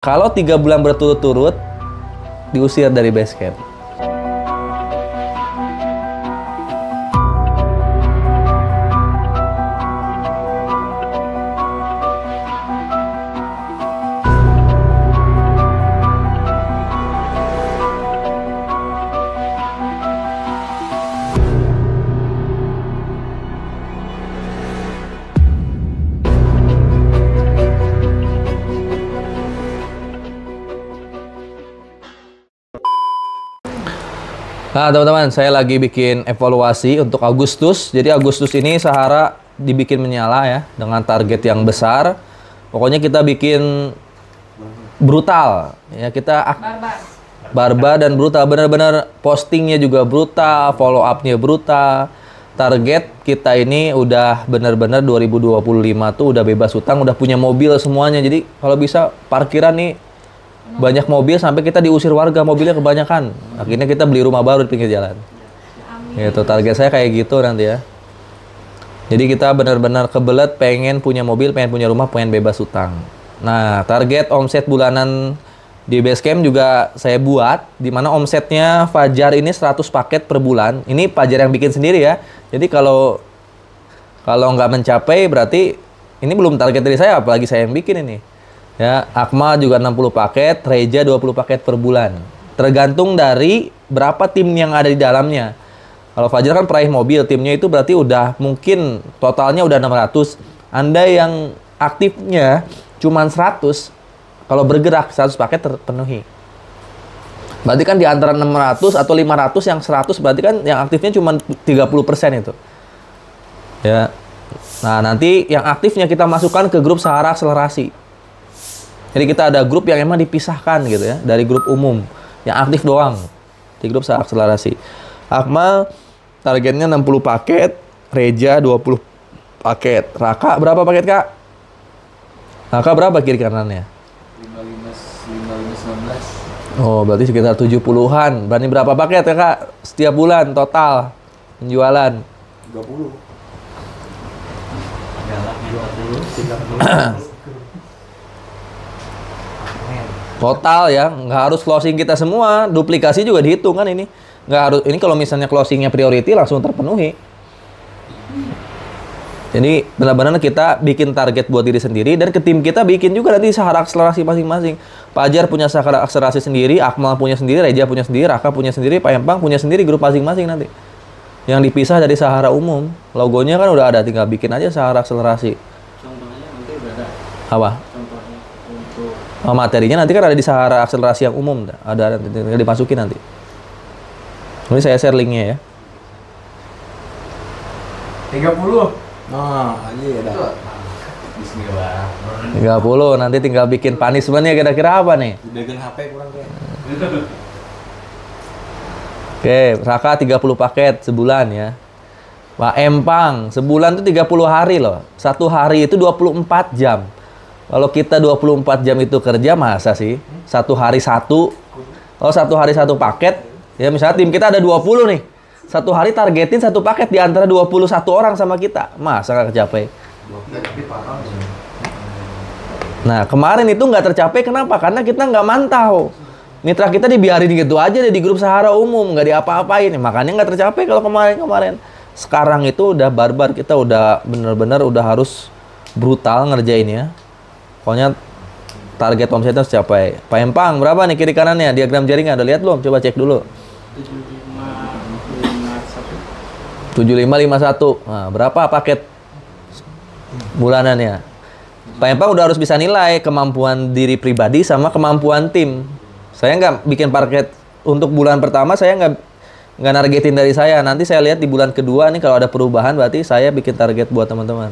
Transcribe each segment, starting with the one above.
Kalau 3 bulan berturut-turut diusir dari base camp. Nah teman-teman, saya lagi bikin evaluasi untuk Agustus. Jadi Agustus ini Sahara dibikin menyala ya, dengan target yang besar. Pokoknya kita bikin brutal ya, kita barbar dan brutal, benar-benar postingnya juga brutal, follow up-nya brutal. Target kita ini udah benar-benar 2025 tuh udah bebas utang, udah punya mobil semuanya. Jadi kalau bisa parkiran nih banyak mobil sampai kita diusir warga, mobilnya kebanyakan. Akhirnya kita beli rumah baru di pinggir jalan. Gitu, target saya kayak gitu nanti ya. Jadi kita benar-benar kebelet pengen punya mobil, pengen punya rumah, pengen bebas utang. Nah, target omset bulanan di Basecamp juga saya buat, di mana omsetnya Fajar ini 100 paket per bulan. Ini Fajar yang bikin sendiri ya. Jadi kalau nggak mencapai berarti ini belum target dari saya, apalagi saya yang bikin ini. Ya, Akmal juga 60 paket, Reja 20 paket per bulan. Tergantung dari berapa tim yang ada di dalamnya. Kalau Fajar kan peraih mobil, timnya itu berarti udah mungkin totalnya udah 600. Anda yang aktifnya cuma 100, kalau bergerak 100 paket terpenuhi. Berarti kan di antara 600 atau 500 yang 100 berarti kan yang aktifnya cuma 30% itu. Ya. Nah, nanti yang aktifnya kita masukkan ke grup Sahara Akselerasi. Jadi kita ada grup yang emang dipisahkan gitu ya, dari grup umum, yang aktif doang, di grup Sahara Akselerasi. Akmal targetnya 60 paket, Reja 20 paket. Raka berapa paket Kak? Raka berapa kiri kanannya? 55, 19. Oh, berarti sekitar 70-an. Berani berapa paket ya Kak? Setiap bulan total penjualan? 20. 30. Total ya, nggak harus closing kita semua, duplikasi juga dihitung kan ini. Nggak harus, ini kalau misalnya closingnya priority langsung terpenuhi. Jadi benar-benar kita bikin target buat diri sendiri dan ke tim kita bikin juga nanti Sahara Akselerasi masing-masing. Fajar punya Sahara Akselerasi sendiri, Akmal punya sendiri, Reja punya sendiri, Raka punya sendiri, Pak Empang punya sendiri, grup masing-masing nanti. Yang dipisah dari Sahara umum, logonya kan udah ada, tinggal bikin aja Sahara Akselerasi. Contohnya nanti udah ada. Apa? Contohnya untuk Materinya nanti kan ada di Sahara Akselerasi yang umum, ada tinggal dimasukin nanti. Ini saya share linknya ya. 30. Nah, aja ada. Bismillah. 30, nanti tinggal bikin punishment-nya kira-kira apa nih? Dagang HP kurang kayak. Oke, Raka 30 paket sebulan ya. Pak Empang, sebulan itu 30 hari loh. Satu hari itu 24 jam. Kalau kita 24 jam itu kerja, masa sih? Satu hari satu. Kalau satu hari satu paket, ya misalnya tim kita ada 20 nih. Satu hari targetin satu paket di antara 21 orang sama kita. Masa nggak kecapai? Nah, kemarin itu nggak tercapai, kenapa? Karena kita nggak mantau. Mitra kita dibiarin gitu aja deh di grup Sahara umum, nggak diapa-apain. Makanya nggak tercapai kalau kemarin-kemarin. Sekarang itu udah barbar, kita udah bener-bener udah harus brutal ngerjainnya. Pokoknya target omsetnya harus capai. Pak Empang, berapa nih kiri kanannya? Diagram jaringan, udah lihat belum? Coba cek dulu. 7551. Nah, berapa paket bulanannya? Pak Empang udah harus bisa nilai kemampuan diri pribadi sama kemampuan tim. Saya nggak bikin paket untuk bulan pertama, saya nggak nargetin dari saya. Nanti saya lihat di bulan kedua nih kalau ada perubahan, berarti saya bikin target buat teman-teman.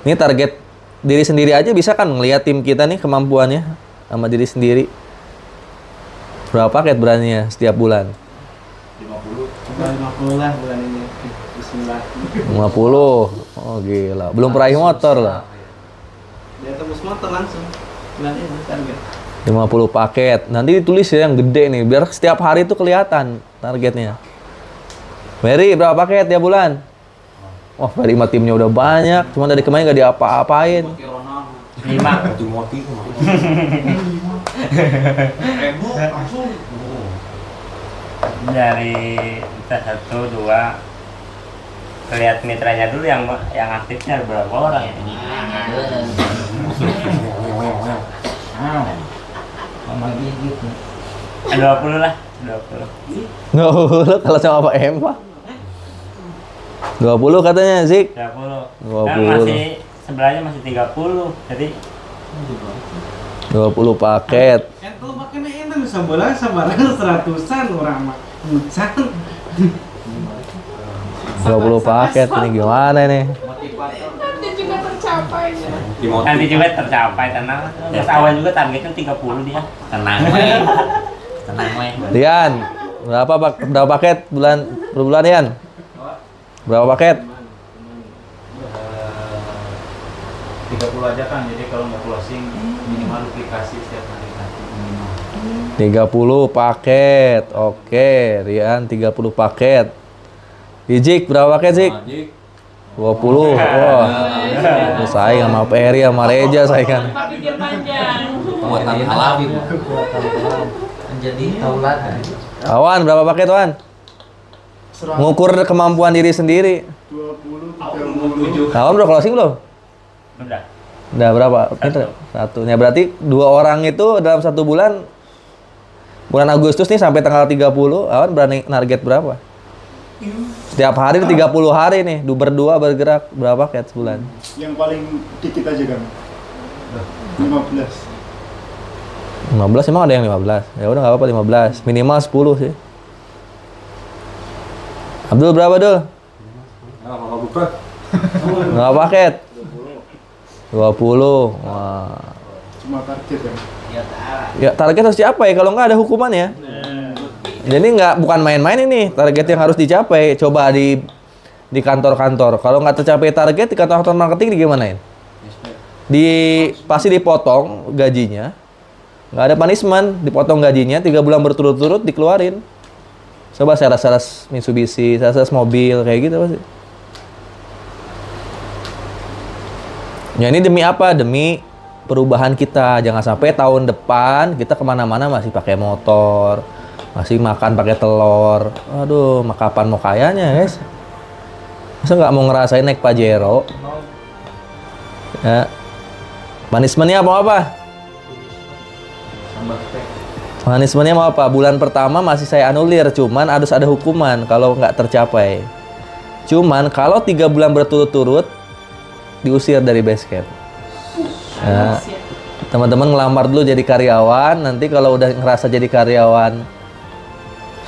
Ini target diri sendiri aja bisa kan ngelihat tim kita nih kemampuannya sama diri sendiri. Berapa paket beraninya setiap bulan? 50. Coba 50 lah bulan ini. Bismillah. 50. Oh gila, belum peraih motor lah. Dia tembus motor langsung. Bulan ini target. 50 paket. Nanti ditulis ya yang gede nih, biar setiap hari itu kelihatan targetnya. Mary, berapa paket tiap bulan? Wah, dari timnya udah banyak, cuma dari kemarin nggak diapa-apain. 5. langsung. Dari kita 1, 2 lihat mitranya dulu yang aktifnya berapa orang ya? Gitu. 20 lah, 20. Nggak boleh kalau sama Pak M, Pak. 20 katanya, Zik. 20. 20. Kan masih sebelahnya masih 30. Jadi 20 paket. Kan kalau pakai ente bisa bola sabaran 100-an orang mah. Bucan. 20 paket ini gimana nih? Nanti juga tercapai ya. nanti juga tercapai, tenang. Terus awal juga targetnya 30 dia. Tenang weh. Tenang weh. Rian, berapa paket per bulan Rian? Berapa paket? 30 aja kan, jadi kalau mau closing minimal duplikasi setiap hari minimal. 30 paket. Oke, Rian 30 paket. Ijik berapa paket, Zik? 20. Wah. Itu saing sama Peri sama Reja saya kan. Pak pikir panjang. Buatan alami. Menjadi tauladan. Awan berapa paket, Wan? Ngukur kemampuan diri sendiri. 20, 30. Awan udah closing belum? Udah. Udah berapa? Satu. Ya berarti 2 orang itu dalam 1 bulan Agustus nih sampai tanggal 30, Awan berani target berapa? Setiap hari 30 hari nih, berdua bergerak berapa paket sebulan? Yang paling dikit aja kan 15. 15 emang ada yang 15? Ya udah nggak apa-apa 15, minimal 10 sih. Abdul berapa, Dul? Berapa paket? 20. Wah. Cuma target kan. Ya target harus dicapai, kalau nggak ada hukumannya. Jadi bukan main-main ini, target yang harus dicapai. Coba di kantor-kantor, kalau nggak tercapai target di kantor-kantor marketing gimanain? Pasti dipotong gajinya, nggak ada punishment, dipotong gajinya 3 bulan berturut-turut dikeluarin. Coba sales Mitsubishi, sales mobil kayak gitu pasti. Ya ini demi apa? Demi perubahan kita. Jangan sampai tahun depan kita kemana-mana masih pakai motor, masih makan pakai telur. Aduh, kapan mau kayanya, guys? Masa nggak mau ngerasain naik Pajero? Ya. Punishment-nya apa? Punishment-nya mau apa? Bulan pertama masih saya anulir, cuman harus ada hukuman kalau nggak tercapai. Cuman kalau 3 bulan berturut-turut diusir dari base camp. Nah, teman-teman ngelamar dulu jadi karyawan, nanti kalau udah ngerasa jadi karyawan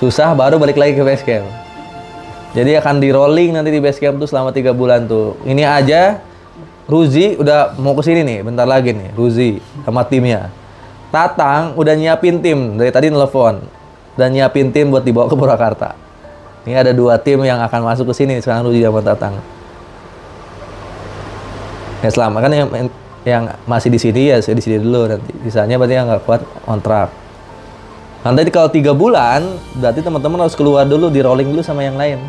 susah baru balik lagi ke base camp. Jadi akan di rolling nanti di base camp tuh selama 3 bulan tuh. Ini aja Ruzi udah mau kesini nih, bentar lagi nih, Ruzi sama timnya. Tatang udah nyiapin tim, dari tadi nelfon. Udah nyiapin tim buat dibawa ke Purwakarta. Ini ada 2 tim yang akan masuk ke sini sekarang, Ruzi sama Tatang. Ya selama kan yang masih di sini ya saya di sini dulu, nanti sisanya berarti yang nggak kuat kontrak. Nanti kalau 3 bulan berarti teman-teman harus keluar dulu, di rolling dulu sama yang lain.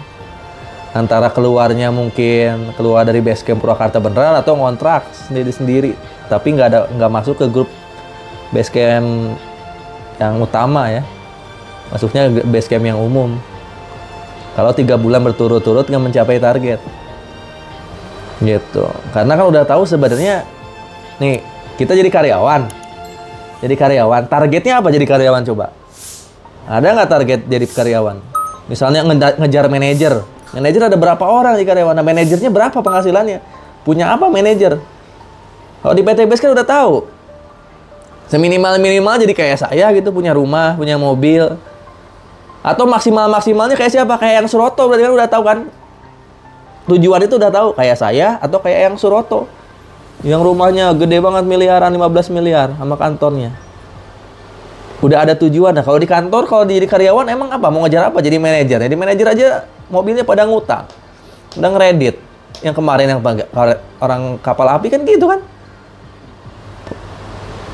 Antara keluarnya mungkin keluar dari base camp Purwakarta beneran atau ngontrak sendiri-sendiri, tapi nggak masuk ke grup base camp yang utama ya, masuknya base camp yang umum. Kalau 3 bulan berturut-turut nggak mencapai target, gitu. Karena kan udah tahu sebenarnya nih kita jadi karyawan. Jadi karyawan, targetnya apa jadi karyawan coba? Ada nggak target jadi karyawan? Misalnya ngejar manajer. Manajer ada berapa orang di karyawan? Nah, manajernya berapa penghasilannya? Punya apa manajer? Kalau di PT Base kan udah tahu. Seminimal-minimal jadi kayak saya gitu, punya rumah, punya mobil. Atau maksimalnya kayak siapa? Kayak yang Suroto, berarti kan udah tahu kan? Tujuan itu udah tahu, kayak saya atau kayak yang Suroto. Yang rumahnya gede banget, miliaran, 15 miliar sama kantornya. Udah ada tujuan. Nah, kalau di kantor, kalau jadi karyawan emang apa? Mau ngejar apa? Jadi manajer. Jadi manajer aja mobilnya pada ngutang. Udah ngeredit. Yang kemarin yang orang kapal api kan gitu kan?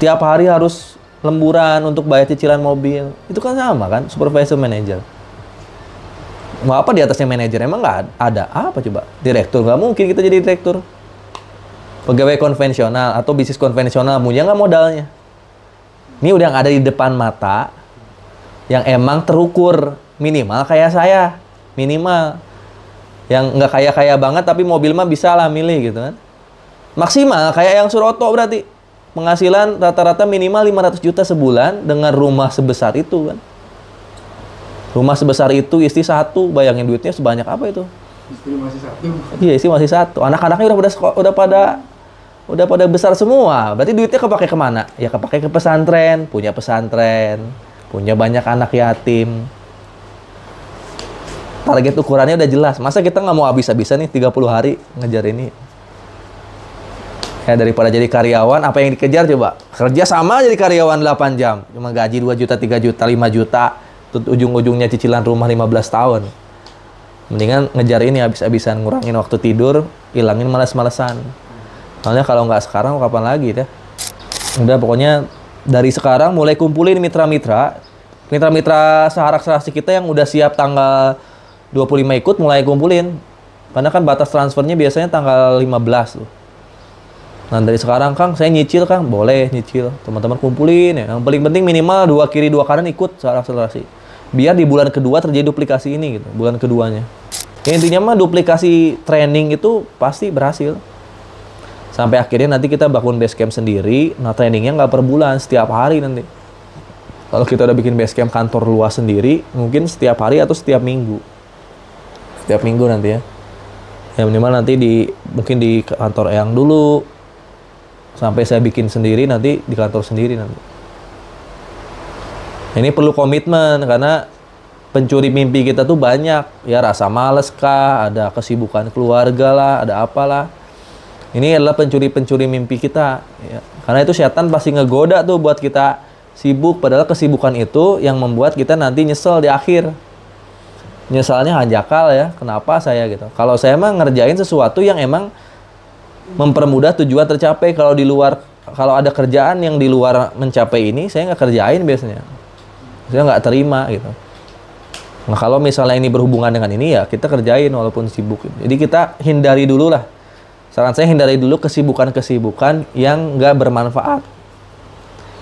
Tiap hari harus lemburan untuk bayar cicilan mobil. Itu kan sama kan? Supervisor manager. Mau apa di atasnya manajer? Emang nggak ada apa coba? Direktur. Nggak mungkin kita jadi direktur. Pegawai konvensional atau bisnis konvensional punya nggak modalnya? Ini udah yang ada di depan mata, yang emang terukur minimal kayak saya, minimal. Yang nggak kaya-kaya banget tapi mobil mah bisa lah milih gitu kan. Maksimal kayak yang Suroto berarti. Penghasilan rata-rata minimal 500 juta sebulan dengan rumah sebesar itu kan. Rumah sebesar itu, istri satu, bayangin duitnya sebanyak apa itu? Istri masih satu. Iya, istri masih satu. Anak-anaknya udah pada besar semua. Berarti duitnya kepake kemana? Ya kepake ke pesantren, punya banyak anak yatim. Target ukurannya udah jelas. Masa kita nggak mau habis-habisan nih 30 hari ngejar ini? Ya daripada jadi karyawan, apa yang dikejar coba? Kerja sama jadi karyawan 8 jam. Cuma gaji 2 juta, 3 juta, 5 juta. Terus ujung-ujungnya cicilan rumah 15 tahun. Mendingan ngejar ini habis-habisan, ngurangin waktu tidur, hilangin malas-malesan. Soalnya kalau nggak sekarang, kapan lagi deh? Udah pokoknya dari sekarang mulai kumpulin mitra-mitra seharak serasi kita yang udah siap tanggal 25 ikut, mulai kumpulin. Karena kan batas transfernya biasanya tanggal 15 tuh. Nah dari sekarang Kang, saya nyicil Kang, boleh nyicil. Teman-teman kumpulin ya. Yang paling penting minimal 2 kiri 2 kanan ikut secara akselerasi. Biar di bulan kedua terjadi duplikasi ini gitu, bulan keduanya. Ya, intinya mah duplikasi training itu pasti berhasil. Sampai akhirnya nanti kita bangun base camp sendiri. Nah trainingnya nggak per bulan, setiap hari nanti. Kalau kita udah bikin base camp kantor luas sendiri, mungkin setiap hari atau setiap minggu. Setiap minggu nanti ya. Ya minimal nanti mungkin di kantor Eyang dulu. Sampai saya bikin sendiri nanti di kantor sendiri nanti. Ini perlu komitmen karena pencuri mimpi kita tuh banyak. Ya rasa males kah, ada kesibukan keluarga lah, ada apalah. Ini adalah pencuri-pencuri mimpi kita. Ya. Karena itu setan pasti ngegoda tuh buat kita sibuk. Padahal kesibukan itu yang membuat kita nanti nyesel di akhir. Nyesalnya hanjakal ya, kenapa saya gitu. Kalau saya mah ngerjain sesuatu yang emang mempermudah tujuan tercapai. Kalau di luar, kalau ada kerjaan yang di luar mencapai ini, saya nggak kerjain biasanya. Saya nggak terima gitu. Nah kalau misalnya ini berhubungan dengan ini ya kita kerjain walaupun sibuk. Jadi kita hindari dulu lah. Saran saya hindari dulu kesibukan-kesibukan yang nggak bermanfaat.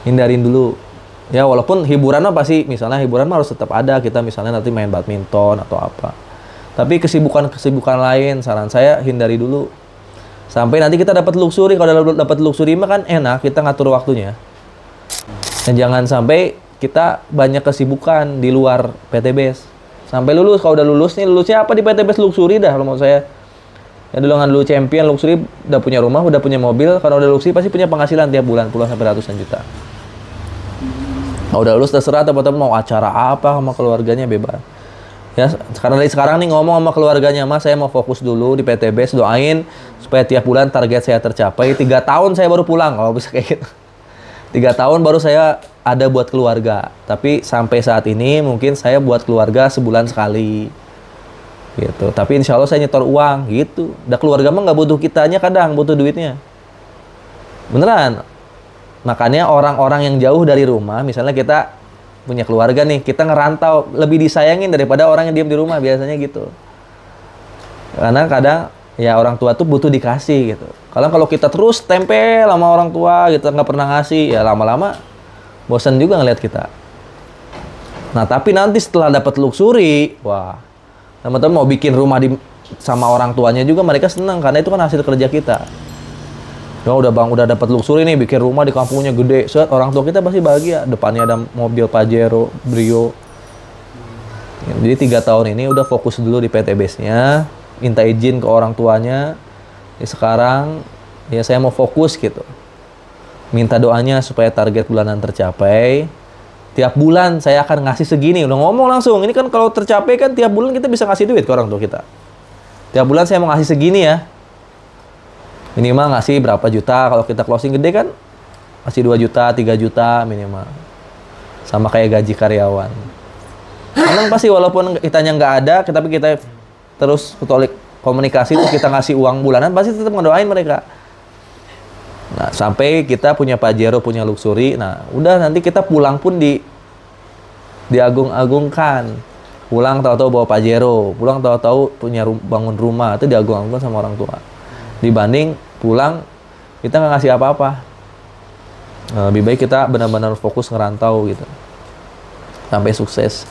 Hindarin dulu. Ya walaupun hiburan mah pasti, misalnya hiburan mah harus tetap ada. Kita misalnya nanti main badminton atau apa. Tapi kesibukan-kesibukan lain saran saya hindari dulu. Sampai nanti kita dapat luxury. Kalau dapat luxury mah kan enak kita ngatur waktunya. Dan jangan sampai kita banyak kesibukan di luar PTBS. Sampai lulus, kalau udah lulus nih, lulusnya apa di PTBS luxury dah kalau menurut saya. Ya dulu kan dulu champion luxury, udah punya rumah, udah punya mobil. Kalau udah luxury pasti punya penghasilan tiap bulan, puluhan sampai ratusan juta. Kalau udah lulus terserah teman-teman mau acara apa sama keluarganya bebas. Ya, sekarang dari sekarang nih ngomong sama keluarganya, Mas, saya mau fokus dulu di PTBS, doain supaya tiap bulan target saya tercapai. 3 tahun saya baru pulang kalau bisa kayak gitu. 3 tahun baru saya ada buat keluarga. Tapi sampai saat ini mungkin saya buat keluarga sebulan sekali. Gitu. Tapi insya Allah saya nyetor uang gitu. Udah keluarga mah nggak butuh kitanya, kadang butuh duitnya. Beneran. Makanya orang-orang yang jauh dari rumah, misalnya kita punya keluarga nih, kita ngerantau, lebih disayangin daripada orang yang diam di rumah, biasanya gitu. Karena kadang ya orang tua tuh butuh dikasih gitu. Kalau kita terus tempel sama orang tua gitu, nggak pernah ngasih, ya lama-lama bosan juga ngeliat kita. Nah tapi nanti setelah dapat luxury, wah, teman-teman mau bikin rumah sama orang tuanya juga mereka senang karena itu kan hasil kerja kita. Ya udah dapat luxury nih, bikin rumah di kampungnya gede, set orang tua kita pasti bahagia. Depannya ada mobil Pajero, Brio. Ya, jadi 3 tahun ini udah fokus dulu di PTBS-nya, minta izin ke orang tuanya. Ya sekarang ya saya mau fokus gitu. Minta doanya supaya target bulanan tercapai. Tiap bulan saya akan ngasih segini. Udah ngomong langsung. Ini kan kalau tercapai kan tiap bulan kita bisa ngasih duit ke orang tua kita. Tiap bulan saya mau ngasih segini ya. Minimal ngasih berapa juta. Kalau kita closing gede kan ngasih 2 juta, 3 juta minimal. Sama kayak gaji karyawan. Memang pasti walaupun kitanya nggak ada, tapi kita terus komunikasi terus kita ngasih uang bulanan, pasti tetap ngedoain mereka. Nah, sampai kita punya Pajero, punya luxury. Nah, udah nanti kita pulang pun diagung-agungkan. Pulang tahu-tahu bawa Pajero, pulang tahu-tahu punya bangun rumah, itu diagung-agungkan sama orang tua. Dibanding pulang kita nggak ngasih apa-apa. Lebih baik kita benar-benar fokus ngerantau gitu sampai sukses.